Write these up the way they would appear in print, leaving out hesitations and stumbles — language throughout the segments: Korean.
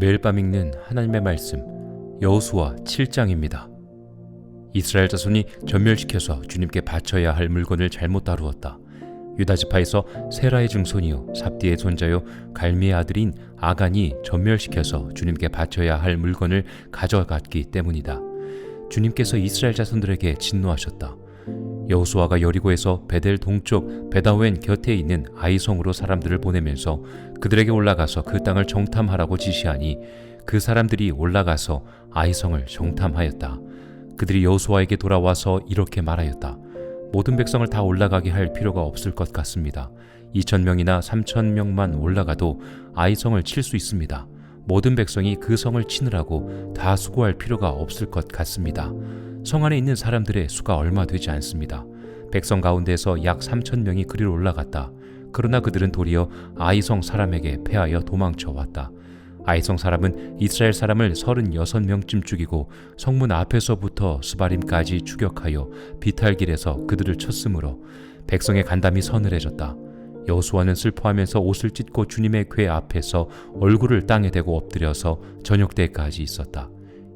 매일 밤 읽는 하나님의 말씀 여호수아 7장입니다. 이스라엘 자손이 전멸시켜서 주님께 바쳐야 할 물건을 잘못 다루었다. 유다 지파에서 세라의 증손이요 삽디의 손자요 갈미의 아들인 아간이 전멸시켜서 주님께 바쳐야 할 물건을 가져갔기 때문이다. 주님께서 이스라엘 자손들에게 진노하셨다. 여호수아가 여리고에서 베델 동쪽 베다웬 곁에 있는 아이성으로 사람들을 보내면서 그들에게 올라가서 그 땅을 정탐하라고 지시하니 그 사람들이 올라가서 아이성을 정탐하였다. 그들이 여호수아에게 돌아와서 이렇게 말하였다. 모든 백성을 다 올라가게 할 필요가 없을 것 같습니다. 2,000명이나 3,000명만 올라가도 아이성을 칠 수 있습니다. 모든 백성이 그 성을 치느라고 다 수고할 필요가 없을 것 같습니다. 성 안에 있는 사람들의 수가 얼마 되지 않습니다. 백성 가운데서 약 3,000명이 그리로 올라갔다. 그러나 그들은 도리어 아이성 사람에게 패하여 도망쳐 왔다. 아이성 사람은 이스라엘 사람을 36명쯤 죽이고 성문 앞에서부터 스바림까지 추격하여 비탈길에서 그들을 쳤으므로 백성의 간담이 서늘해졌다. 여호수아는 슬퍼하면서 옷을 찢고 주님의 궤 앞에서 얼굴을 땅에 대고 엎드려서 저녁 때까지 있었다.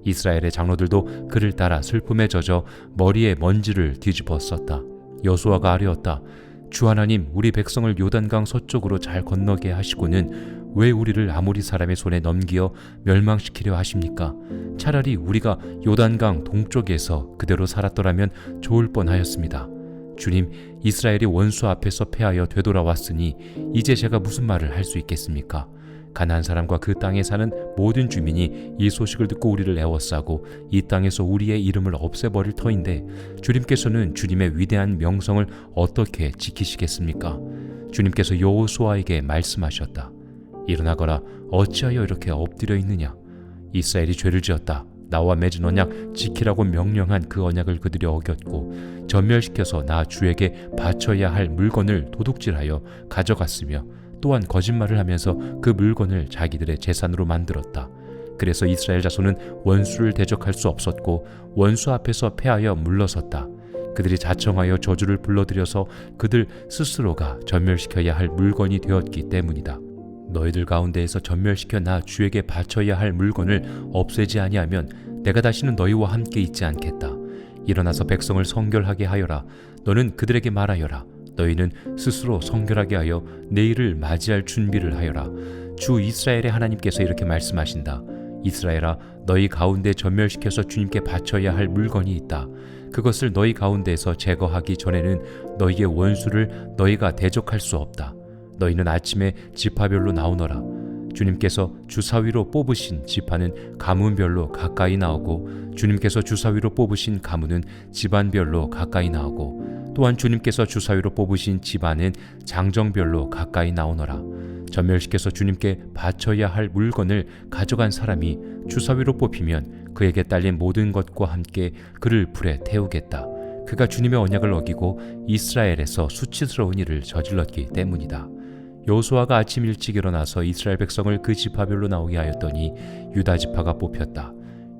이스라엘의 장로들도 그를 따라 슬픔에 젖어 머리에 먼지를 뒤집어 썼다. 여호수아가 아뢰었다. 주 하나님, 우리 백성을 요단강 서쪽으로 잘 건너게 하시고는 왜 우리를 아모리 사람의 손에 넘기어 멸망시키려 하십니까? 차라리 우리가 요단강 동쪽에서 그대로 살았더라면 좋을 뻔하였습니다. 주님, 이스라엘이 원수 앞에서 패하여 되돌아왔으니 이제 제가 무슨 말을 할 수 있겠습니까? 가나안 사람과 그 땅에 사는 모든 주민이 이 소식을 듣고 우리를 애워싸고 이 땅에서 우리의 이름을 없애버릴 터인데 주님께서는 주님의 위대한 명성을 어떻게 지키시겠습니까? 주님께서 여호수아에게 말씀하셨다. 일어나거라. 어찌하여 이렇게 엎드려 있느냐? 이스라엘이 죄를 지었다. 나와 맺은 언약 지키라고 명령한 그 언약을 그들이 어겼고 전멸시켜서 나 주에게 바쳐야 할 물건을 도둑질하여 가져갔으며 또한 거짓말을 하면서 그 물건을 자기들의 재산으로 만들었다. 그래서 이스라엘 자손은 원수를 대적할 수 없었고 원수 앞에서 패하여 물러섰다. 그들이 자청하여 저주를 불러들여서 그들 스스로가 전멸시켜야 할 물건이 되었기 때문이다. 너희들 가운데에서 전멸시켜 나 주에게 바쳐야 할 물건을 없애지 아니하면 내가 다시는 너희와 함께 있지 않겠다. 일어나서 백성을 성결하게 하여라. 너는 그들에게 말하여라. 너희는 스스로 성결하게 하여 내일을 맞이할 준비를 하여라. 주 이스라엘의 하나님께서 이렇게 말씀하신다. 이스라엘아, 너희 가운데 전멸시켜서 주님께 바쳐야 할 물건이 있다. 그것을 너희 가운데에서 제거하기 전에는 너희의 원수를 너희가 대적할 수 없다. 너희는 아침에 지파별로 나오너라. 주님께서 주사위로 뽑으신 지파는 가문별로 가까이 나오고 주님께서 주사위로 뽑으신 가문은 집안별로 가까이 나오고 또한 주님께서 주사위로 뽑으신 집안은 장정별로 가까이 나오너라. 전멸시켜서 주님께 바쳐야 할 물건을 가져간 사람이 주사위로 뽑히면 그에게 딸린 모든 것과 함께 그를 불에 태우겠다. 그가 주님의 언약을 어기고 이스라엘에서 수치스러운 일을 저질렀기 때문이다. 여호수아가 아침 일찍 일어나서 이스라엘 백성을 그 지파별로 나오게 하였더니 유다 지파가 뽑혔다.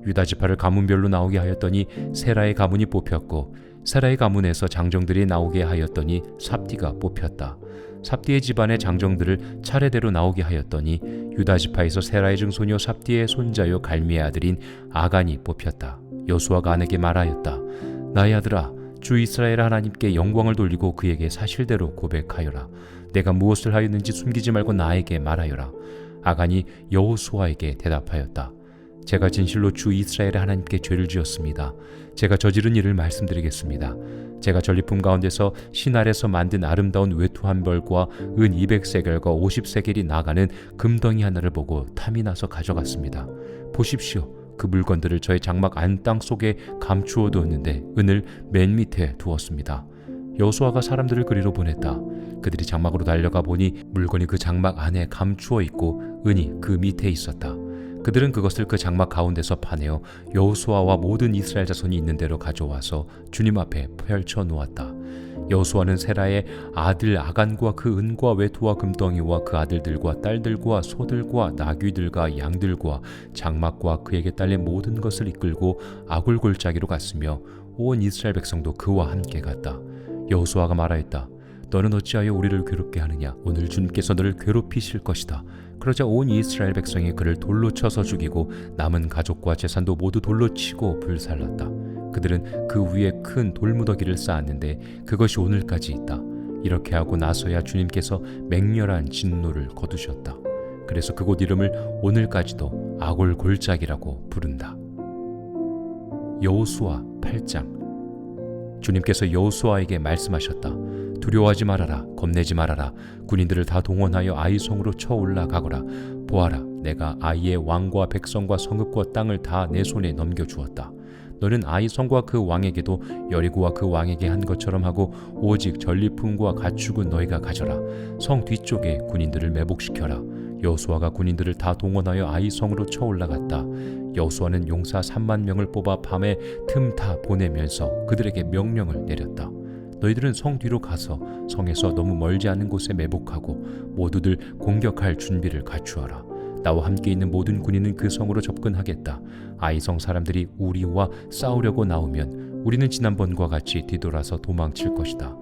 유다 지파를 가문별로 나오게 하였더니 세라의 가문이 뽑혔고 세라의 가문에서 장정들이 나오게 하였더니 삽디가 뽑혔다. 삽디의 집안의 장정들을 차례대로 나오게 하였더니 유다 지파에서 세라의 증손이요 삽디의 손자요 갈미의 아들인 아간이 뽑혔다. 여호수아가 아내게 말하였다. 나의 아들아, 주 이스라엘 하나님께 영광을 돌리고 그에게 사실대로 고백하여라. 내가 무엇을 하였는지 숨기지 말고 나에게 말하여라. 아간이 여호수아에게 대답하였다. 제가 진실로 주 이스라엘의 하나님께 죄를 지었습니다. 제가 저지른 일을 말씀드리겠습니다. 제가 전리품 가운데서 신알에서 만든 아름다운 외투 한 벌과 은 200세겔과 50세겔이 나가는 금덩이 하나를 보고 탐이 나서 가져갔습니다. 보십시오. 그 물건들을 저의 장막 안 땅 속에 감추어 두었는데 은을 맨 밑에 두었습니다. 여호수아가 사람들을 그리로 보냈다. 그들이 장막으로 달려가 보니 물건이 그 장막 안에 감추어 있고 은이 그 밑에 있었다. 그들은 그것을 그 장막 가운데서 파내어 여호수아와 모든 이스라엘 자손이 있는 대로 가져와서 주님 앞에 펼쳐 놓았다. 여호수아는 세라의 아들 아간과 그 은과 외투와 금덩이와 그 아들들과 딸들과 소들과 나귀들과 양들과 장막과 그에게 딸린 모든 것을 이끌고 아굴 골짜기로 갔으며 온 이스라엘 백성도 그와 함께 갔다. 여호수아가 말하였다. 너는 어찌하여 우리를 괴롭게 하느냐? 오늘 주님께서 너를 괴롭히실 것이다. 그러자 온 이스라엘 백성이 그를 돌로 쳐서 죽이고 남은 가족과 재산도 모두 돌로 치고 불살랐다. 그들은 그 위에 큰 돌무더기를 쌓았는데 그것이 오늘까지 있다. 이렇게 하고 나서야 주님께서 맹렬한 진노를 거두셨다. 그래서 그곳 이름을 오늘까지도 아골골짜기라고 부른다. 여호수아 8장. 주님께서 여호수아에게 말씀하셨다. 두려워하지 말아라. 겁내지 말아라. 군인들을 다 동원하여 아이성으로 쳐 올라가거라. 보아라, 내가 아이의 왕과 백성과 성읍과 땅을 다 내 손에 넘겨주었다. 너는 아이성과 그 왕에게도 여리고와 그 왕에게 한 것처럼 하고 오직 전리품과 가축은 너희가 가져라. 성 뒤쪽에 군인들을 매복시켜라. 여호수아가 군인들을 다 동원하여 아이성으로 쳐 올라갔다. 여호수아는 용사 3만 명을 뽑아 밤에 틈타 보내면서 그들에게 명령을 내렸다. 너희들은 성 뒤로 가서 성에서 너무 멀지 않은 곳에 매복하고 모두들 공격할 준비를 갖추어라. 나와 함께 있는 모든 군인은 그 성으로 접근하겠다. 아이성 사람들이 우리와 싸우려고 나오면 우리는 지난번과 같이 뒤돌아서 도망칠 것이다.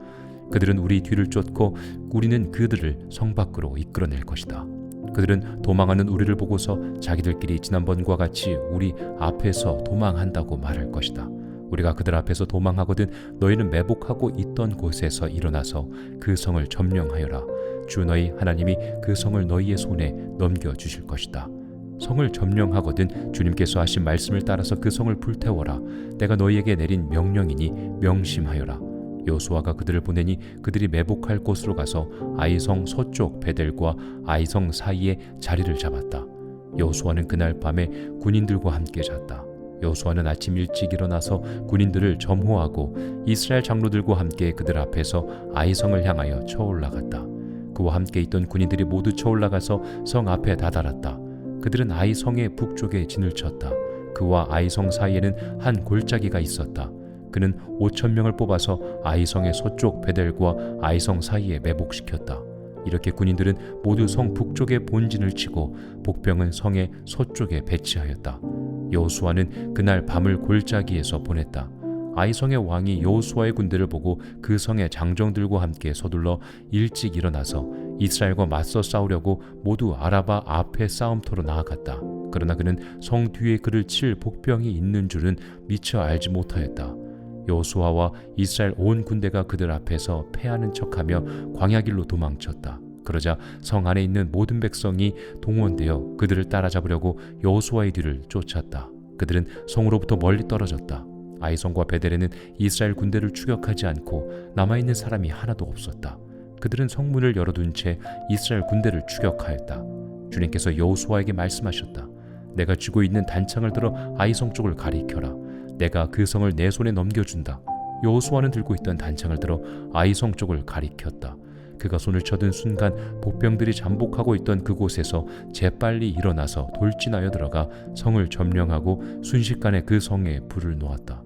그들은 우리 뒤를 쫓고 우리는 그들을 성 밖으로 이끌어낼 것이다. 그들은 도망하는 우리를 보고서 자기들끼리 지난번과 같이 우리 앞에서 도망한다고 말할 것이다. 우리가 그들 앞에서 도망하거든 너희는 매복하고 있던 곳에서 일어나서 그 성을 점령하여라. 주 너희 하나님이 그 성을 너희의 손에 넘겨주실 것이다. 성을 점령하거든 주님께서 하신 말씀을 따라서 그 성을 불태워라. 내가 너희에게 내린 명령이니 명심하여라. 여호수아가 그들을 보내니 그들이 매복할 곳으로 가서 아이성 서쪽 베델과 아이성 사이에 자리를 잡았다. 여호수아는 그날 밤에 군인들과 함께 잤다. 여호수아는 아침 일찍 일어나서 군인들을 점호하고 이스라엘 장로들과 함께 그들 앞에서 아이성을 향하여 쳐 올라갔다. 그와 함께 있던 군인들이 모두 쳐 올라가서 성 앞에 다다랐다. 그들은 아이성의 북쪽에 진을 쳤다. 그와 아이성 사이에는 한 골짜기가 있었다. 그는 5,000명을 뽑아서 아이성의 서쪽 베델과 아이성 사이에 매복시켰다. 이렇게 군인들은 모두 성 북쪽에 본진을 치고 복병은 성의 서쪽에 배치하였다. 여호수아는 그날 밤을 골짜기에서 보냈다. 아이성의 왕이 여호수아의 군대를 보고 그 성의 장정들과 함께 서둘러 일찍 일어나서 이스라엘과 맞서 싸우려고 모두 아라바 앞에 싸움터로 나아갔다. 그러나 그는 성 뒤에 그를 칠 복병이 있는 줄은 미처 알지 못하였다. 여호수아와 이스라엘 온 군대가 그들 앞에서 패하는 척하며 광야길로 도망쳤다. 그러자 성 안에 있는 모든 백성이 동원되어 그들을 따라잡으려고 여호수아의 뒤를 쫓았다. 그들은 성으로부터 멀리 떨어졌다. 아이성과 베델에는 이스라엘 군대를 추격하지 않고 남아있는 사람이 하나도 없었다. 그들은 성문을 열어둔 채 이스라엘 군대를 추격하였다. 주님께서 여호수아에게 말씀하셨다. 내가 쥐고 있는 단창을 들어 아이성 쪽을 가리켜라. 내가 그 성을 내 손에 넘겨준다. 여호수아는 들고 있던 단창을 들어 아이성 쪽을 가리켰다. 그가 손을 쳐든 순간 복병들이 잠복하고 있던 그곳에서 재빨리 일어나서 돌진하여 들어가 성을 점령하고 순식간에 그 성에 불을 놓았다.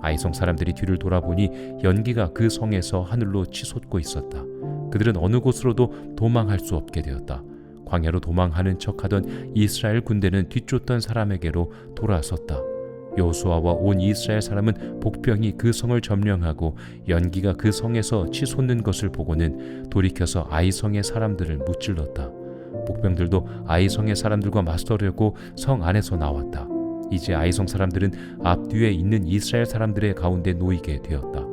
아이성 사람들이 뒤를 돌아보니 연기가 그 성에서 하늘로 치솟고 있었다. 그들은 어느 곳으로도 도망할 수 없게 되었다. 광야로 도망하는 척하던 이스라엘 군대는 뒤쫓던 사람에게로 돌아섰다. 여호수아와 온 이스라엘 사람은 복병이 그 성을 점령하고 연기가 그 성에서 치솟는 것을 보고는 돌이켜서 아이성의 사람들을 무찔렀다. 복병들도 아이성의 사람들과 맞서려고 성 안에서 나왔다. 이제 아이성 사람들은 앞뒤에 있는 이스라엘 사람들의 가운데 놓이게 되었다.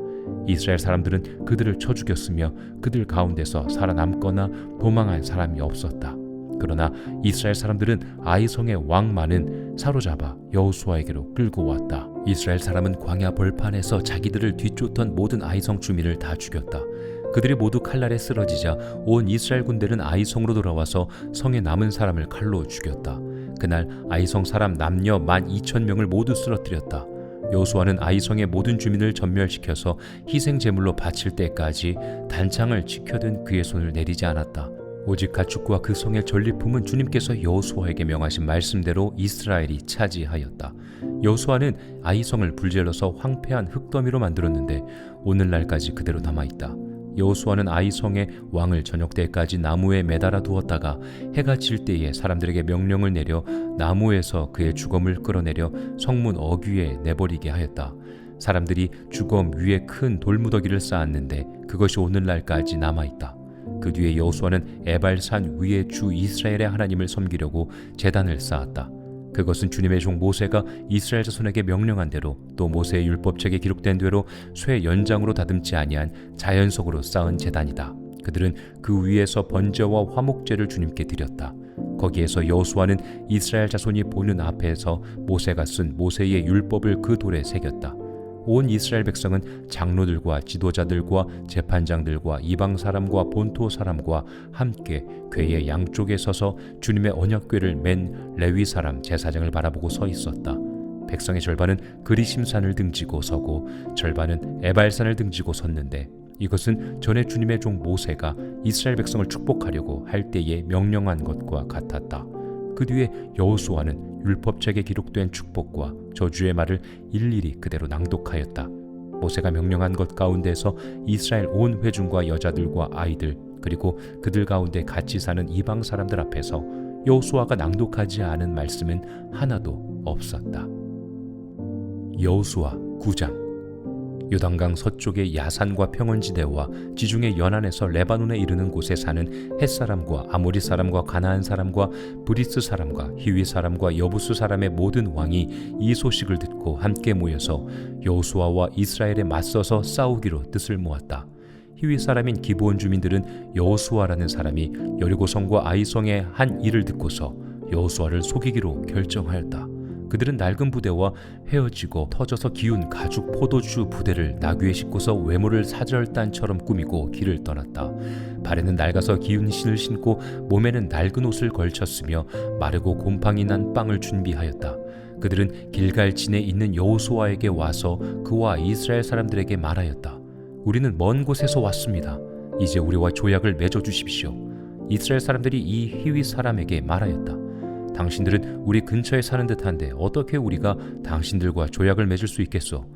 이스라엘 사람들은 그들을 쳐 죽였으며 그들 가운데서 살아남거나 도망한 사람이 없었다. 그러나 이스라엘 사람들은 아이성의 왕만은 사로잡아 여호수아에게로 끌고 왔다. 이스라엘 사람은 광야 벌판에서 자기들을 뒤쫓던 모든 아이성 주민을 다 죽였다. 그들이 모두 칼날에 쓰러지자 온 이스라엘 군대는 아이성으로 돌아와서 성에 남은 사람을 칼로 죽였다. 그날 아이성 사람 남녀 12,000명을 모두 쓰러뜨렸다. 여호수아는 아이성의 모든 주민을 전멸시켜서 희생 제물로 바칠 때까지 단창을 지켜든 그의 손을 내리지 않았다. 오직 가축과 그 성의 전리품은 주님께서 여호수아에게 명하신 말씀대로 이스라엘이 차지하였다. 여호수아는 아이성을 불질러서 황폐한 흙더미로 만들었는데 오늘날까지 그대로 남아있다. 여호수아는 아이성의 왕을 저녁 때까지 나무에 매달아 두었다가 해가 질 때에 사람들에게 명령을 내려 나무에서 그의 주검을 끌어내려 성문 어귀에 내버리게 하였다. 사람들이 주검 위에 큰 돌무더기를 쌓았는데 그것이 오늘날까지 남아있다. 그 뒤에 여호수아는 에발산 위에 주 이스라엘의 하나님을 섬기려고 제단을 쌓았다. 그것은 주님의 종 모세가 이스라엘 자손에게 명령한 대로 또 모세의 율법책에 기록된 대로 쇠 연장으로 다듬지 아니한 자연석으로 쌓은 제단이다. 그들은 그 위에서 번제와 화목제를 주님께 드렸다. 거기에서 여호수아는 이스라엘 자손이 보는 앞에서 모세가 쓴 모세의 율법을 그 돌에 새겼다. 온 이스라엘 백성은 장로들과 지도자들과 재판장들과 이방 사람과 본토 사람과 함께 궤의 양쪽에 서서 주님의 언약궤를 맨 레위 사람 제사장을 바라보고 서 있었다. 백성의 절반은 그리심산을 등지고 서고 절반은 에발산을 등지고 섰는데 이것은 전에 주님의 종 모세가 이스라엘 백성을 축복하려고 할 때에 명령한 것과 같았다. 그 뒤에 여호수아는 율법책에 기록된 축복과 저주의 말을 일일이 그대로 낭독하였다. 모세가 명령한 것 가운데서 이스라엘 온 회중과 여자들과 아이들 그리고 그들 가운데 같이 사는 이방 사람들 앞에서 여호수아가 낭독하지 않은 말씀은 하나도 없었다. 여호수아 9장. 요단강 서쪽의 야산과 평원지대와 지중해 연안에서 레바논에 이르는 곳에 사는 헷사람과 아모리 사람과 가나안 사람과 브리스 사람과 히위 사람과 여부스 사람의 모든 왕이 이 소식을 듣고 함께 모여서 여호수아와 이스라엘에 맞서서 싸우기로 뜻을 모았다. 히위 사람인 기브온 주민들은 여호수아라는 사람이 여리고성과 아이성의 한 일을 듣고서 여호수아를 속이기로 결정하였다. 그들은 낡은 부대와 헤어지고 터져서 기운 가죽 포도주 부대를 나귀에 싣고서 외모를 사절단처럼 꾸미고 길을 떠났다. 발에는 낡아서 기운 신을 신고 몸에는 낡은 옷을 걸쳤으며 마르고 곰팡이 난 빵을 준비하였다. 그들은 길갈진에 있는 여호수아에게 와서 그와 이스라엘 사람들에게 말하였다. 우리는 먼 곳에서 왔습니다. 이제 우리와 조약을 맺어 주십시오. 이스라엘 사람들이 이 히위 사람에게 말하였다. 당신들은 우리 근처에 사는 듯한데 어떻게 우리가 당신들과 조약을 맺을 수 있겠소?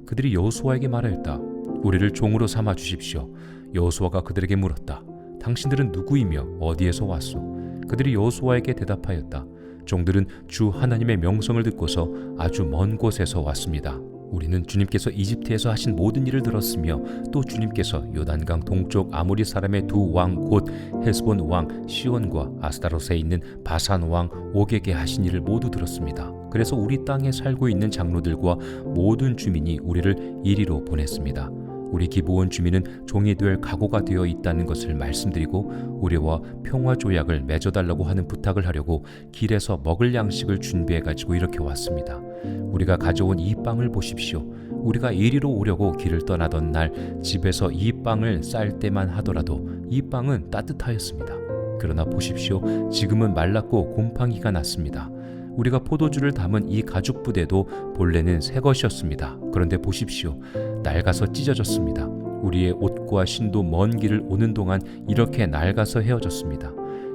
그들이 여호수아에게 말하였다. 우리를 종으로 삼아 주십시오. 여호수아가 그들에게 물었다. 당신들은 누구이며 어디에서 왔소? 그들이 여호수아에게 대답하였다. 종들은 주 하나님의 명성을 듣고서 아주 먼 곳에서 왔습니다. 우리는 주님께서 이집트에서 하신 모든 일을 들었으며 또 주님께서 요단강 동쪽 아모리 사람의 두 왕 곧 헤스본 왕 시온과 아스타롯에 있는 바산 왕 옥에게 하신 일을 모두 들었습니다. 그래서 우리 땅에 살고 있는 장로들과 모든 주민이 우리를 이리로 보냈습니다. 우리 기브온 주민은 종이 될 각오가 되어 있다는 것을 말씀드리고 우리와 평화 조약을 맺어달라고 하는 부탁을 하려고 길에서 먹을 양식을 준비해가지고 이렇게 왔습니다. 우리가 가져온 이 빵을 보십시오. 우리가 이리로 오려고 길을 떠나던 날 집에서 이 빵을 쌀 때만 하더라도 이 빵은 따뜻하였습니다. 그러나 보십시오. 지금은 말랐고 곰팡이가 났습니다. 우리가 포도주를 담은 이 가죽 부대도 본래는 새 것이었습니다. 그런데 보십시오. 낡아서 찢어졌습니다. 우리의 옷과 신도 먼 길을 오는 동안 이렇게 낡아서 헤어졌습니다.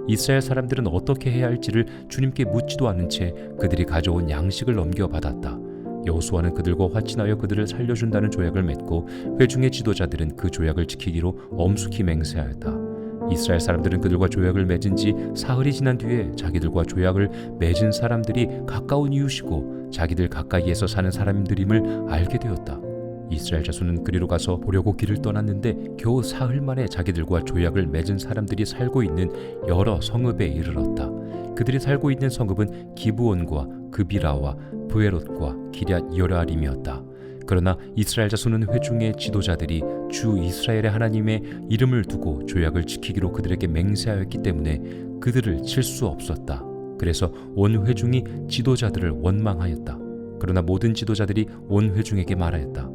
이스라엘 사람들은 어떻게 해야 할지를 주님께 묻지도 않은 채 그들이 가져온 양식을 넘겨받았다. 여호수아는 그들과 화친하여 그들을 살려준다는 조약을 맺고 회중의 지도자들은 그 조약을 지키기로 엄숙히 맹세하였다. 이스라엘 사람들은 그들과 조약을 맺은 지 사흘이 지난 뒤에 자기들과 조약을 맺은 사람들이 가까운 이웃이고 자기들 가까이에서 사는 사람들임을 알게 되었다. 이스라엘 자손은 그리로 가서 보려고 길을 떠났는데 겨우 사흘 만에 자기들과 조약을 맺은 사람들이 살고 있는 여러 성읍에 이르렀다. 그들이 살고 있는 성읍은 기브온과 그비라와 브에롯과 기럇 여르알임이었다. 그러나 이스라엘 자손은 회중의 지도자들이 주 이스라엘의 하나님의 이름을 두고 조약을 지키기로 그들에게 맹세하였기 때문에 그들을 칠 수 없었다. 그래서 온 회중이 지도자들을 원망하였다. 그러나 모든 지도자들이 온 회중에게 말하였다.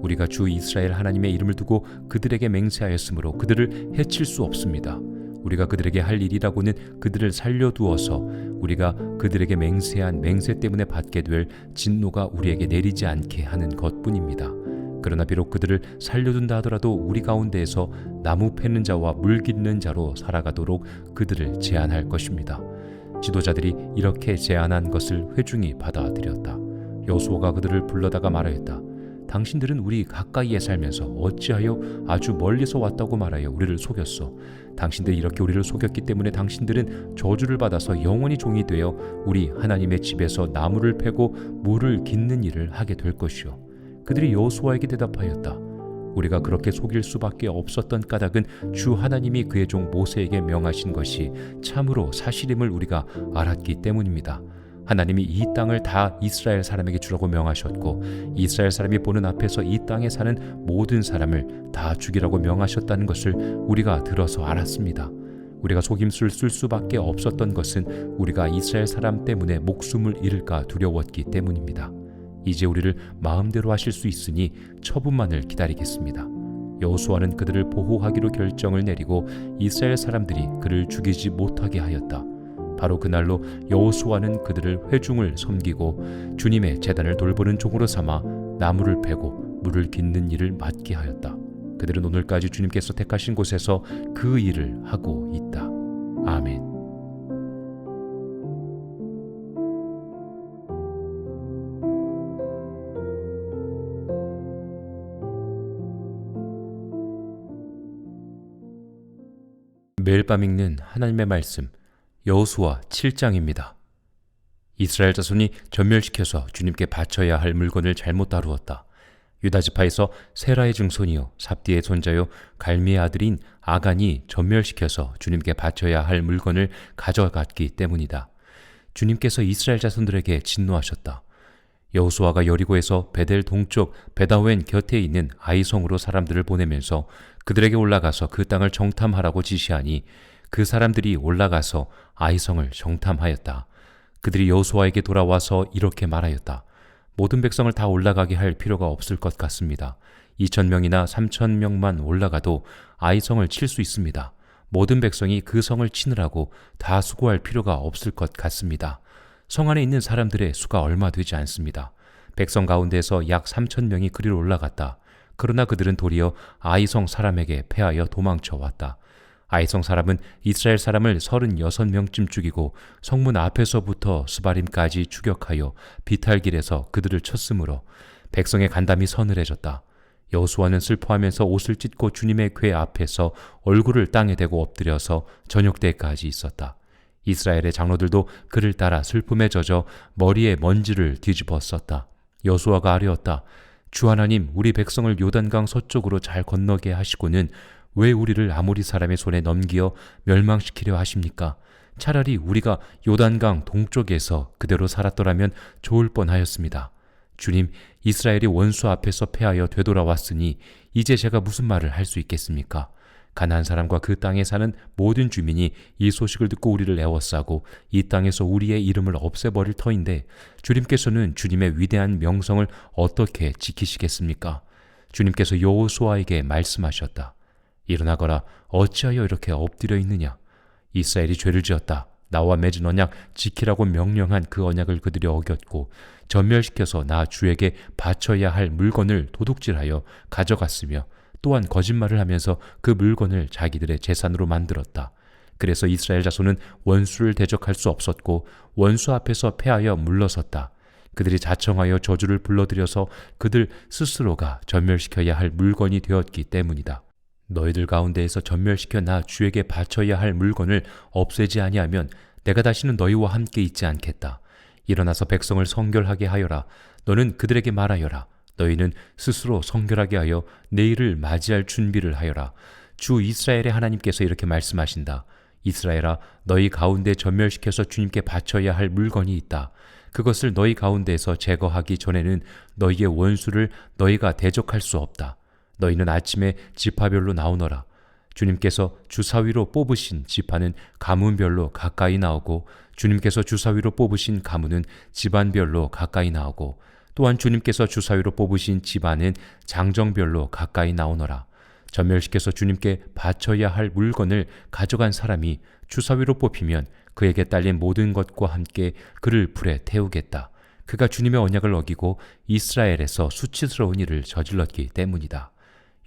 우리가 주 이스라엘 하나님의 이름을 두고 그들에게 맹세하였으므로 그들을 해칠 수 없습니다. 우리가 그들에게 할 일이라고는 그들을 살려두어서 우리가 그들에게 맹세한 맹세 때문에 받게 될 진노가 우리에게 내리지 않게 하는 것뿐입니다. 그러나 비록 그들을 살려둔다 하더라도 우리 가운데에서 나무 패는 자와 물 깃는 자로 살아가도록 그들을 제한할 것입니다. 지도자들이 이렇게 제안한 것을 회중이 받아들였다. 여호수아가 그들을 불러다가 말하였다. 당신들은 우리 가까이에 살면서 어찌하여 아주 멀리서 왔다고 말하여 우리를 속였소? 당신들이 이렇게 우리를 속였기 때문에 당신들은 저주를 받아서 영원히 종이 되어 우리 하나님의 집에서 나무를 패고 물을 깃는 일을 하게 될 것이요. 그들이 여호수아에게 대답하였다. 우리가 그렇게 속일 수밖에 없었던 까닭은 주 하나님이 그의 종 모세에게 명하신 것이 참으로 사실임을 우리가 알았기 때문입니다. 하나님이 이 땅을 다 이스라엘 사람에게 주라고 명하셨고 이스라엘 사람이 보는 앞에서 이 땅에 사는 모든 사람을 다 죽이라고 명하셨다는 것을 우리가 들어서 알았습니다. 우리가 속임수를 쓸 수밖에 없었던 것은 우리가 이스라엘 사람 때문에 목숨을 잃을까 두려웠기 때문입니다. 이제 우리를 마음대로 하실 수 있으니 처분만을 기다리겠습니다. 여호수아는 그들을 보호하기로 결정을 내리고 이스라엘 사람들이 그를 죽이지 못하게 하였다. 바로 그날로 여호수아는 그들을 회중을 섬기고 주님의 제단을 돌보는 종으로 삼아 나무를 베고 물을 깃는 일을 맡게 하였다. 그들은 오늘까지 주님께서 택하신 곳에서 그 일을 하고 있다. 아멘. 매일 밤 읽는 하나님의 말씀 여호수아 7장입니다. 이스라엘 자손이 전멸시켜서 주님께 바쳐야 할 물건을 잘못 다루었다. 유다 지파에서 세라의 증손이요 삽디의 손자요 갈미의 아들인 아간이 전멸시켜서 주님께 바쳐야 할 물건을 가져갔기 때문이다. 주님께서 이스라엘 자손들에게 진노하셨다. 여호수아가 여리고에서 베델 동쪽 베다웬 곁에 있는 아이성으로 사람들을 보내면서 그들에게 올라가서 그 땅을 정탐하라고 지시하니 그 사람들이 올라가서 아이성을 정탐하였다. 그들이 여호수아에게 돌아와서 이렇게 말하였다. 모든 백성을 다 올라가게 할 필요가 없을 것 같습니다. 2,000명이나 3,000명만 올라가도 아이성을 칠 수 있습니다. 모든 백성이 그 성을 치느라고 다 수고할 필요가 없을 것 같습니다. 성 안에 있는 사람들의 수가 얼마 되지 않습니다. 백성 가운데서 약 3,000명이 그리로 올라갔다. 그러나 그들은 도리어 아이성 사람에게 패하여 도망쳐 왔다. 아이성 사람은 이스라엘 사람을 36명쯤 죽이고 성문 앞에서부터 스바림까지 추격하여 비탈길에서 그들을 쳤으므로 백성의 간담이 서늘해졌다. 여호수아는 슬퍼하면서 옷을 찢고 주님의 궤 앞에서 얼굴을 땅에 대고 엎드려서 저녁 때까지 있었다. 이스라엘의 장로들도 그를 따라 슬픔에 젖어 머리에 먼지를 뒤집어 썼다. 여호수아가 아뢰었다. 주 하나님, 우리 백성을 요단강 서쪽으로 잘 건너게 하시고는 왜 우리를 아모리 사람의 손에 넘기어 멸망시키려 하십니까? 차라리 우리가 요단강 동쪽에서 그대로 살았더라면 좋을 뻔하였습니다. 주님, 이스라엘이 원수 앞에서 패하여 되돌아왔으니 이제 제가 무슨 말을 할 수 있겠습니까? 가나안 사람과 그 땅에 사는 모든 주민이 이 소식을 듣고 우리를 애워싸고 이 땅에서 우리의 이름을 없애버릴 터인데 주님께서는 주님의 위대한 명성을 어떻게 지키시겠습니까? 주님께서 여호수아에게 말씀하셨다. 일어나거라. 어찌하여 이렇게 엎드려 있느냐? 이스라엘이 죄를 지었다. 나와 맺은 언약 지키라고 명령한 그 언약을 그들이 어겼고 전멸시켜서 나 주에게 바쳐야 할 물건을 도둑질하여 가져갔으며 또한 거짓말을 하면서 그 물건을 자기들의 재산으로 만들었다. 그래서 이스라엘 자손은 원수를 대적할 수 없었고 원수 앞에서 패하여 물러섰다. 그들이 자청하여 저주를 불러들여서 그들 스스로가 전멸시켜야 할 물건이 되었기 때문이다. 너희들 가운데에서 전멸시켜 나 주에게 바쳐야 할 물건을 없애지 아니하면 내가 다시는 너희와 함께 있지 않겠다. 일어나서 백성을 성결하게 하여라. 너는 그들에게 말하여라. 너희는 스스로 성결하게 하여 내일을 맞이할 준비를 하여라. 주 이스라엘의 하나님께서 이렇게 말씀하신다. 이스라엘아, 너희 가운데 전멸시켜서 주님께 바쳐야 할 물건이 있다. 그것을 너희 가운데에서 제거하기 전에는 너희의 원수를 너희가 대적할 수 없다. 너희는 아침에 지파별로 나오너라. 주님께서 주사위로 뽑으신 지파는 가문별로 가까이 나오고 주님께서 주사위로 뽑으신 가문은 집안별로 가까이 나오고 또한 주님께서 주사위로 뽑으신 집안은 장정별로 가까이 나오너라. 전멸시켜서 주님께 바쳐야 할 물건을 가져간 사람이 주사위로 뽑히면 그에게 딸린 모든 것과 함께 그를 불에 태우겠다. 그가 주님의 언약을 어기고 이스라엘에서 수치스러운 일을 저질렀기 때문이다.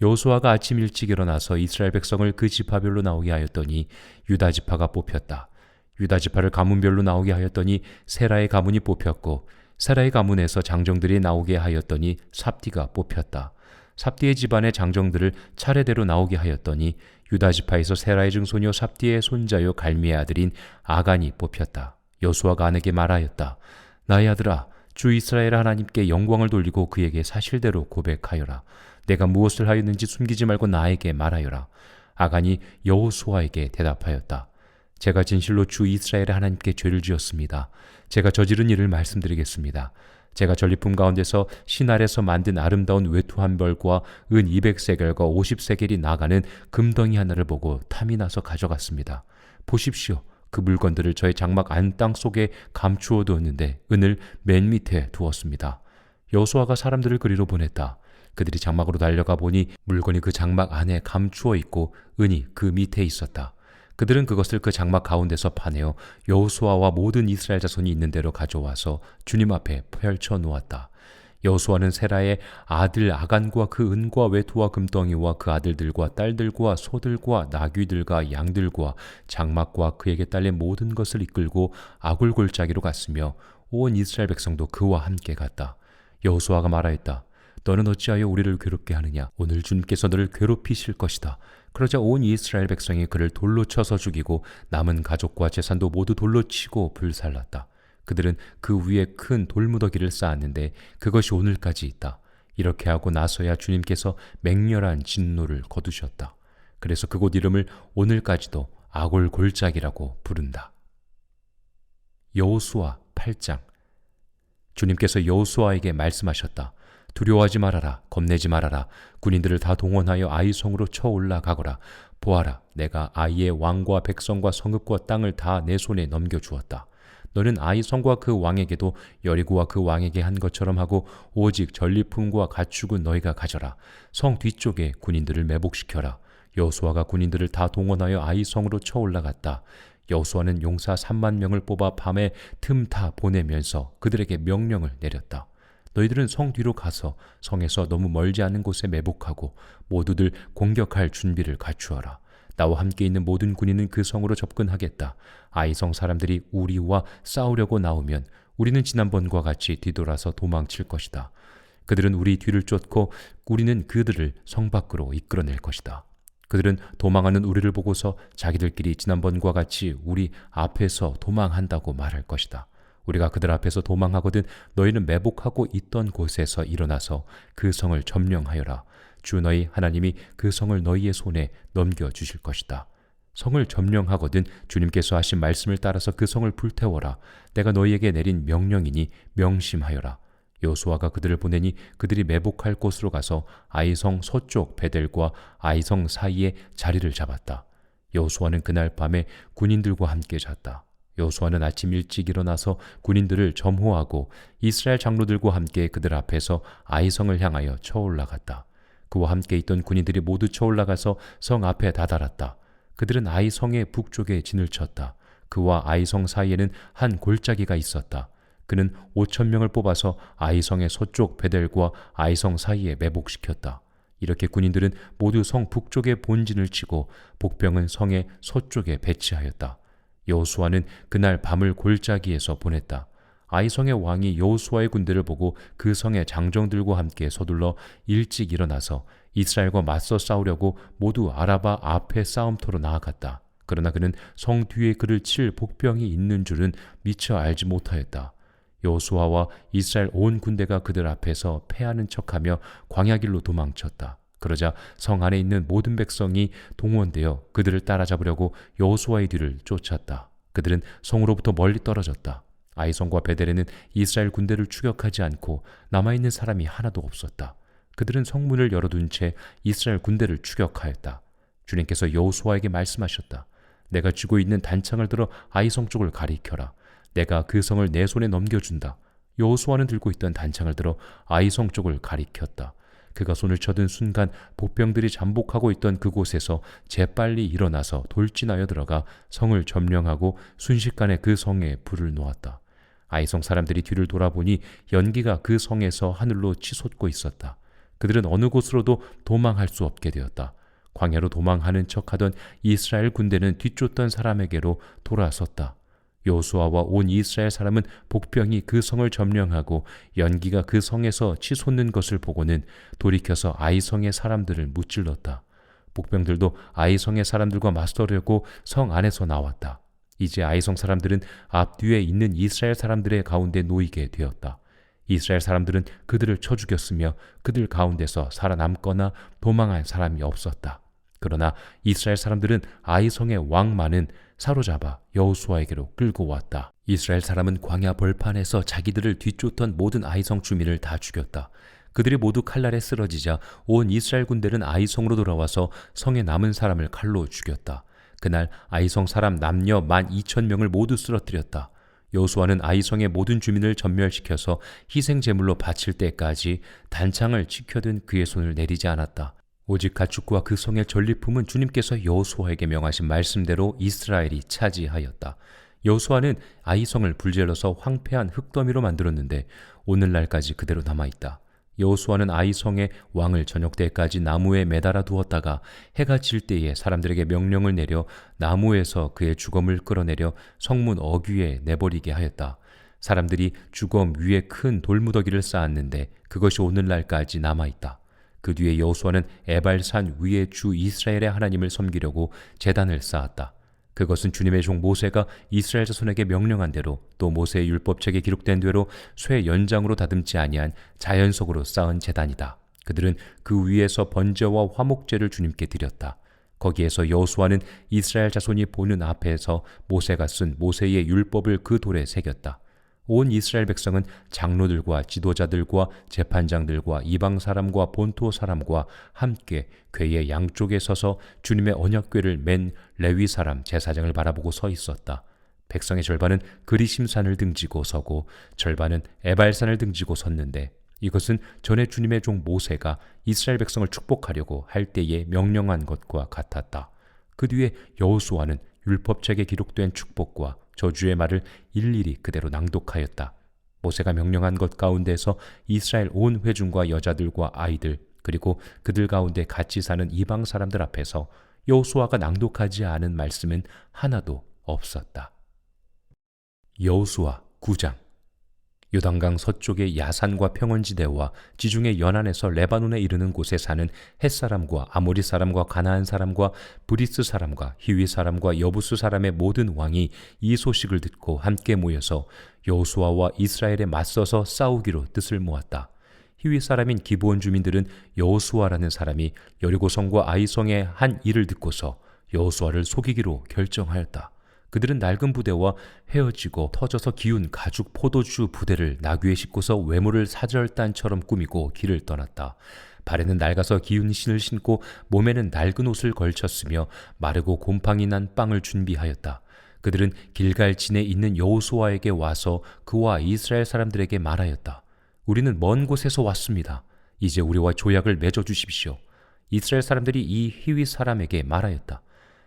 여호수아가 아침 일찍 일어나서 이스라엘 백성을 그 지파별로 나오게 하였더니 유다 지파가 뽑혔다. 유다 지파를 가문별로 나오게 하였더니 세라의 가문이 뽑혔고 세라의 가문에서 장정들이 나오게 하였더니 삽디가 뽑혔다. 삽디의 집안의 장정들을 차례대로 나오게 하였더니 유다 지파에서 세라의 증손이요 삽디의 손자요 갈미의 아들인 아간이 뽑혔다. 여호수아가 아내게 말하였다. 나의 아들아, 주 이스라엘 하나님께 영광을 돌리고 그에게 사실대로 고백하여라. 내가 무엇을 하였는지 숨기지 말고 나에게 말하여라. 아간이 여호수아에게 대답하였다. 제가 진실로 주 이스라엘 하나님께 죄를 지었습니다. 제가 저지른 일을 말씀드리겠습니다. 제가 전리품 가운데서 신 아래서 만든 아름다운 외투 한 벌과 은 200세겔과 50세겔이 나가는 금덩이 하나를 보고 탐이 나서 가져갔습니다. 보십시오. 그 물건들을 저의 장막 안 땅 속에 감추어 두었는데 은을 맨 밑에 두었습니다. 여호수아가 사람들을 그리로 보냈다. 그들이 장막으로 달려가 보니 물건이 그 장막 안에 감추어 있고 은이 그 밑에 있었다. 그들은 그것을 그 장막 가운데서 파내어 여호수아와 모든 이스라엘 자손이 있는 대로 가져와서 주님 앞에 펼쳐 놓았다. 여호수아는 세라의 아들 아간과 그 은과 외투와 금덩이와 그 아들들과 딸들과 소들과 나귀들과 양들과 장막과 그에게 딸린 모든 것을 이끌고 아굴 골짜기로 갔으며 온 이스라엘 백성도 그와 함께 갔다. 여호수아가 말하였다. 너는 어찌하여 우리를 괴롭게 하느냐? 오늘 주님께서 너를 괴롭히실 것이다. 그러자 온 이스라엘 백성이 그를 돌로 쳐서 죽이고 남은 가족과 재산도 모두 돌로 치고 불살랐다. 그들은 그 위에 큰 돌무더기를 쌓았는데 그것이 오늘까지 있다. 이렇게 하고 나서야 주님께서 맹렬한 진노를 거두셨다. 그래서 그곳 이름을 오늘까지도 아골 골짜기라고 부른다. 여호수아 8장. 주님께서 여호수아에게 말씀하셨다. 두려워하지 말아라. 겁내지 말아라. 군인들을 다 동원하여 아이성으로 쳐 올라가거라. 보아라. 내가 아이의 왕과 백성과 성읍과 땅을 다 내 손에 넘겨주었다. 너는 아이성과 그 왕에게도 여리고와 그 왕에게 한 것처럼 하고 오직 전리품과 가축은 너희가 가져라. 성 뒤쪽에 군인들을 매복시켜라. 여호수아가 군인들을 다 동원하여 아이성으로 쳐 올라갔다. 여호수아는 용사 3만 명을 뽑아 밤에 틈타 보내면서 그들에게 명령을 내렸다. 너희들은 성 뒤로 가서 성에서 너무 멀지 않은 곳에 매복하고 모두들 공격할 준비를 갖추어라. 나와 함께 있는 모든 군인은 그 성으로 접근하겠다. 아이성 사람들이 우리와 싸우려고 나오면 우리는 지난번과 같이 뒤돌아서 도망칠 것이다. 그들은 우리 뒤를 쫓고 우리는 그들을 성 밖으로 이끌어낼 것이다. 그들은 도망하는 우리를 보고서 자기들끼리 지난번과 같이 우리 앞에서 도망한다고 말할 것이다. 우리가 그들 앞에서 도망하거든 너희는 매복하고 있던 곳에서 일어나서 그 성을 점령하여라. 주 너희 하나님이 그 성을 너희의 손에 넘겨주실 것이다. 성을 점령하거든 주님께서 하신 말씀을 따라서 그 성을 불태워라. 내가 너희에게 내린 명령이니 명심하여라. 여호수아가 그들을 보내니 그들이 매복할 곳으로 가서 아이성 서쪽 베델과 아이성 사이에 자리를 잡았다. 여호수아는 그날 밤에 군인들과 함께 잤다. 여호수아는 아침 일찍 일어나서 군인들을 점호하고 이스라엘 장로들과 함께 그들 앞에서 아이성을 향하여 쳐 올라갔다. 그와 함께 있던 군인들이 모두 쳐 올라가서 성 앞에 다다랐다. 그들은 아이성의 북쪽에 진을 쳤다. 그와 아이성 사이에는 한 골짜기가 있었다. 그는 5,000명을 뽑아서 아이성의 서쪽 베델과 아이성 사이에 매복시켰다. 이렇게 군인들은 모두 성 북쪽에 본진을 치고 복병은 성의 서쪽에 배치하였다. 여호수아는 그날 밤을 골짜기에서 보냈다. 아이성의 왕이 여호수아의 군대를 보고 그 성의 장정들과 함께 서둘러 일찍 일어나서 이스라엘과 맞서 싸우려고 모두 아라바 앞에 싸움터로 나아갔다. 그러나 그는 성 뒤에 그를 칠 복병이 있는 줄은 미처 알지 못하였다. 여호수아와 이스라엘 온 군대가 그들 앞에서 패하는 척하며 광야길로 도망쳤다. 그러자 성 안에 있는 모든 백성이 동원되어 그들을 따라잡으려고 여호수아의 뒤를 쫓았다. 그들은 성으로부터 멀리 떨어졌다. 아이성과 베델에는 이스라엘 군대를 추격하지 않고 남아있는 사람이 하나도 없었다. 그들은 성문을 열어둔 채 이스라엘 군대를 추격하였다. 주님께서 여호수아에게 말씀하셨다. 내가 쥐고 있는 단창을 들어 아이성 쪽을 가리켜라. 내가 그 성을 내 손에 넘겨준다. 여호수아는 들고 있던 단창을 들어 아이성 쪽을 가리켰다. 그가 손을 쳐든 순간 복병들이 잠복하고 있던 그곳에서 재빨리 일어나서 돌진하여 들어가 성을 점령하고 순식간에 그 성에 불을 놓았다. 아이성 사람들이 뒤를 돌아보니 연기가 그 성에서 하늘로 치솟고 있었다. 그들은 어느 곳으로도 도망할 수 없게 되었다. 광야로 도망하는 척하던 이스라엘 군대는 뒤쫓던 사람에게로 돌아섰다. 여호수아와 온 이스라엘 사람은 복병이 그 성을 점령하고 연기가 그 성에서 치솟는 것을 보고는 돌이켜서 아이성의 사람들을 무찔렀다. 복병들도 아이성의 사람들과 맞서려고 성 안에서 나왔다. 이제 아이성 사람들은 앞뒤에 있는 이스라엘 사람들의 가운데 놓이게 되었다. 이스라엘 사람들은 그들을 쳐 죽였으며 그들 가운데서 살아남거나 도망한 사람이 없었다. 그러나 이스라엘 사람들은 아이성의 왕만은 사로잡아 여호수아에게로 끌고 왔다. 이스라엘 사람은 광야 벌판에서 자기들을 뒤쫓던 모든 아이성 주민을 다 죽였다. 그들이 모두 칼날에 쓰러지자 온 이스라엘 군대는 아이성으로 돌아와서 성에 남은 사람을 칼로 죽였다. 그날 아이성 사람 남녀 12,000명을 모두 쓰러뜨렸다. 여호수아는 아이성의 모든 주민을 전멸시켜서 희생 제물로 바칠 때까지 단창을 지켜든 그의 손을 내리지 않았다. 오직 가축과 그 성의 전리품은 주님께서 여호수아에게 명하신 말씀대로 이스라엘이 차지하였다. 여호수아는 아이성을 불질러서 황폐한 흙더미로 만들었는데 오늘날까지 그대로 남아있다. 여호수아는 아이성의 왕을 저녁 때까지 나무에 매달아 두었다가 해가 질 때에 사람들에게 명령을 내려 나무에서 그의 주검을 끌어내려 성문 어귀에 내버리게 하였다. 사람들이 주검 위에 큰 돌무더기를 쌓았는데 그것이 오늘날까지 남아있다. 그 뒤에 여호수아는 에발산 위에 주 이스라엘의 하나님을 섬기려고 제단을 쌓았다. 그것은 주님의 종 모세가 이스라엘 자손에게 명령한 대로 또 모세의 율법책에 기록된 대로 쇠 연장으로 다듬지 아니한 자연석으로 쌓은 제단이다. 그들은 그 위에서 번제와 화목제를 주님께 드렸다. 거기에서 여호수아는 이스라엘 자손이 보는 앞에서 모세가 쓴 모세의 율법을 그 돌에 새겼다. 온 이스라엘 백성은 장로들과 지도자들과 재판장들과 이방 사람과 본토 사람과 함께 궤의 양쪽에 서서 주님의 언약궤를 맨 레위 사람 제사장을 바라보고 서 있었다. 백성의 절반은 그리심산을 등지고 서고 절반은 에발산을 등지고 섰는데 이것은 전에 주님의 종 모세가 이스라엘 백성을 축복하려고 할 때에 명령한 것과 같았다. 그 뒤에 여호수아는 율법책에 기록된 축복과 저주의 말을 일일이 그대로 낭독하였다. 모세가 명령한 것 가운데서 이스라엘 온 회중과 여자들과 아이들 그리고 그들 가운데 같이 사는 이방 사람들 앞에서 여호수아가 낭독하지 않은 말씀은 하나도 없었다. 여호수아 9장. 요단강 서쪽의 야산과 평원지대와 지중해 연안에서 레바논에 이르는 곳에 사는 헷사람과 아모리 사람과 가나안 사람과 브리스 사람과 히위 사람과 여부스 사람의 모든 왕이 이 소식을 듣고 함께 모여서 여호수아와 이스라엘에 맞서서 싸우기로 뜻을 모았다. 히위 사람인 기브온 주민들은 여호수아라는 사람이 여리고성과 아이성의 한 일을 듣고서 여호수아를 속이기로 결정하였다. 그들은 낡은 부대와 헤어지고 터져서 기운 가죽 포도주 부대를 나귀에 싣고서 외모를 사절단처럼 꾸미고 길을 떠났다. 발에는 낡아서 기운 신을 신고 몸에는 낡은 옷을 걸쳤으며 마르고 곰팡이 난 빵을 준비하였다. 그들은 길갈진에 있는 여호수아에게 와서 그와 이스라엘 사람들에게 말하였다. 우리는 먼 곳에서 왔습니다. 이제 우리와 조약을 맺어 주십시오. 이스라엘 사람들이 이 히위 사람에게 말하였다.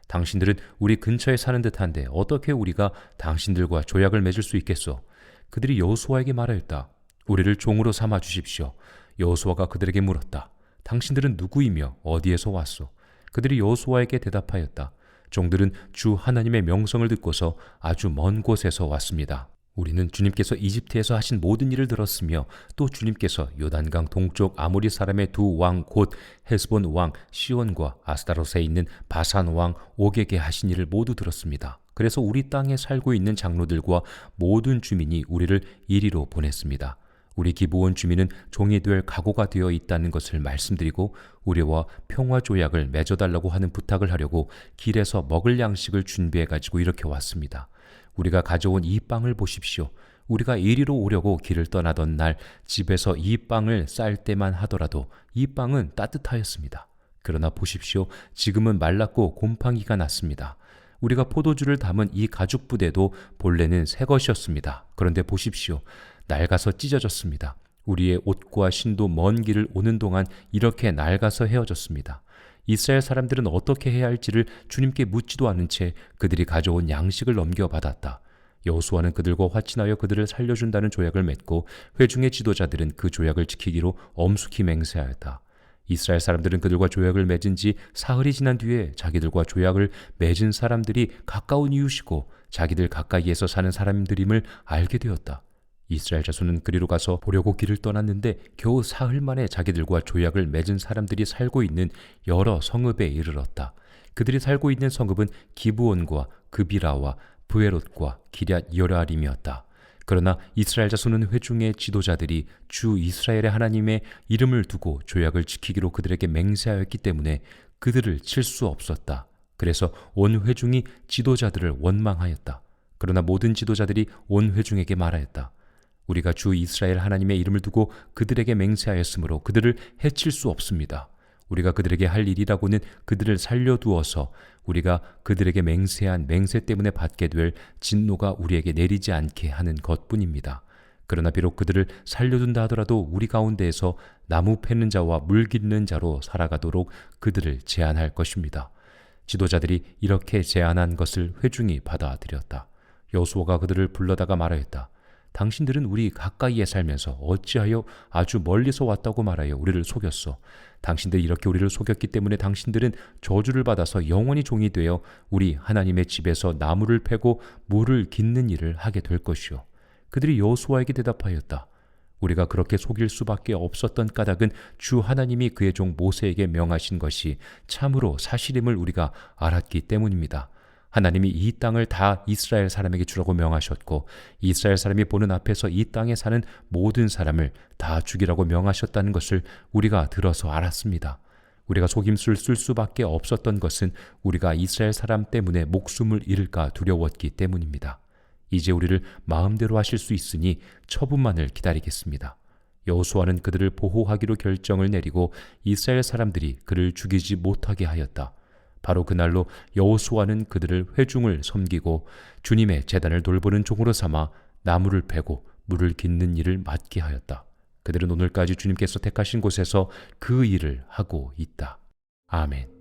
당신들은 우리 근처에 사는 듯한데 어떻게 우리가 당신들과 조약을 맺을 수 있겠소? 그들이 여호수아에게 말하였다. 우리를 종으로 삼아 주십시오. 여호수아가 그들에게 물었다. 당신들은 누구이며 어디에서 왔소? 그들이 여호수아에게 대답하였다. 종들은 주 하나님의 명성을 듣고서 아주 먼 곳에서 왔습니다. 우리는 주님께서 이집트에서 하신 모든 일을 들었으며 또 주님께서 요단강 동쪽 아모리 사람의 두 왕 곧 헤스본 왕 시온과 아스타롯에 있는 바산 왕 옥에게 하신 일을 모두 들었습니다. 그래서 우리 땅에 살고 있는 장로들과 모든 주민이 우리를 이리로 보냈습니다. 우리 기브온 주민은 종이 될 각오가 되어 있다는 것을 말씀드리고 우리와 평화 조약을 맺어달라고 하는 부탁을 하려고 길에서 먹을 양식을 준비해가지고 이렇게 왔습니다. 우리가 가져온 이 빵을 보십시오. 우리가 이리로 오려고 길을 떠나던 날 집에서 이 빵을 쌀 때만 하더라도 이 빵은 따뜻하였습니다. 그러나 보십시오. 지금은 말랐고 곰팡이가 났습니다. 우리가 포도주를 담은 이 가죽 부대도 본래는 새 것이었습니다. 그런데 보십시오. 낡아서 찢어졌습니다. 우리의 옷과 신도 먼 길을 오는 동안 이렇게 낡아서 헤어졌습니다. 이스라엘 사람들은 어떻게 해야 할지를 주님께 묻지도 않은 채 그들이 가져온 양식을 넘겨받았다. 여호수아는 그들과 화친하여 그들을 살려준다는 조약을 맺고 회중의 지도자들은 그 조약을 지키기로 엄숙히 맹세하였다. 이스라엘 사람들은 그들과 조약을 맺은 지 사흘이 지난 뒤에 자기들과 조약을 맺은 사람들이 가까운 이웃이고 자기들 가까이에서 사는 사람들임을 알게 되었다. 이스라엘 자손은 그리로 가서 보려고 길을 떠났는데 겨우 사흘 만에 자기들과 조약을 맺은 사람들이 살고 있는 여러 성읍에 이르렀다. 그들이 살고 있는 성읍은 기브온과 그비라와 브에롯과 기럇 여르알임이었다. 그러나 이스라엘 자손은 회중의 지도자들이 주 이스라엘의 하나님의 이름을 두고 조약을 지키기로 그들에게 맹세하였기 때문에 그들을 칠 수 없었다. 그래서 온 회중이 지도자들을 원망하였다. 그러나 모든 지도자들이 온 회중에게 말하였다. 우리가 주 이스라엘 하나님의 이름을 두고 그들에게 맹세하였으므로 그들을 해칠 수 없습니다. 우리가 그들에게 할 일이라고는 그들을 살려두어서 우리가 그들에게 맹세한 맹세 때문에 받게 될 진노가 우리에게 내리지 않게 하는 것뿐입니다. 그러나 비록 그들을 살려둔다 하더라도 우리 가운데에서 나무 패는 자와 물 깃는 자로 살아가도록 그들을 제한할 것입니다. 지도자들이 이렇게 제안한 것을 회중이 받아들였다. 여호수아가 그들을 불러다가 말하였다. 당신들은 우리 가까이에 살면서 어찌하여 아주 멀리서 왔다고 말하여 우리를 속였소. 당신들이 이렇게 우리를 속였기 때문에 당신들은 저주를 받아서 영원히 종이 되어 우리 하나님의 집에서 나무를 패고 물을 깃는 일을 하게 될 것이요. 그들이 여호수아에게 대답하였다. 우리가 그렇게 속일 수밖에 없었던 까닭은 주 하나님이 그의 종 모세에게 명하신 것이 참으로 사실임을 우리가 알았기 때문입니다. 하나님이 이 땅을 다 이스라엘 사람에게 주라고 명하셨고 이스라엘 사람이 보는 앞에서 이 땅에 사는 모든 사람을 다 죽이라고 명하셨다는 것을 우리가 들어서 알았습니다. 우리가 속임수를 쓸 수밖에 없었던 것은 우리가 이스라엘 사람 때문에 목숨을 잃을까 두려웠기 때문입니다. 이제 우리를 마음대로 하실 수 있으니 처분만을 기다리겠습니다. 여호수아는 그들을 보호하기로 결정을 내리고 이스라엘 사람들이 그를 죽이지 못하게 하였다. 바로 그날로 여호수아는 그들을 회중을 섬기고 주님의 제단을 돌보는 종으로 삼아 나무를 패고 물을 깃는 일을 맡게 하였다. 그들은 오늘까지 주님께서 택하신 곳에서 그 일을 하고 있다. 아멘.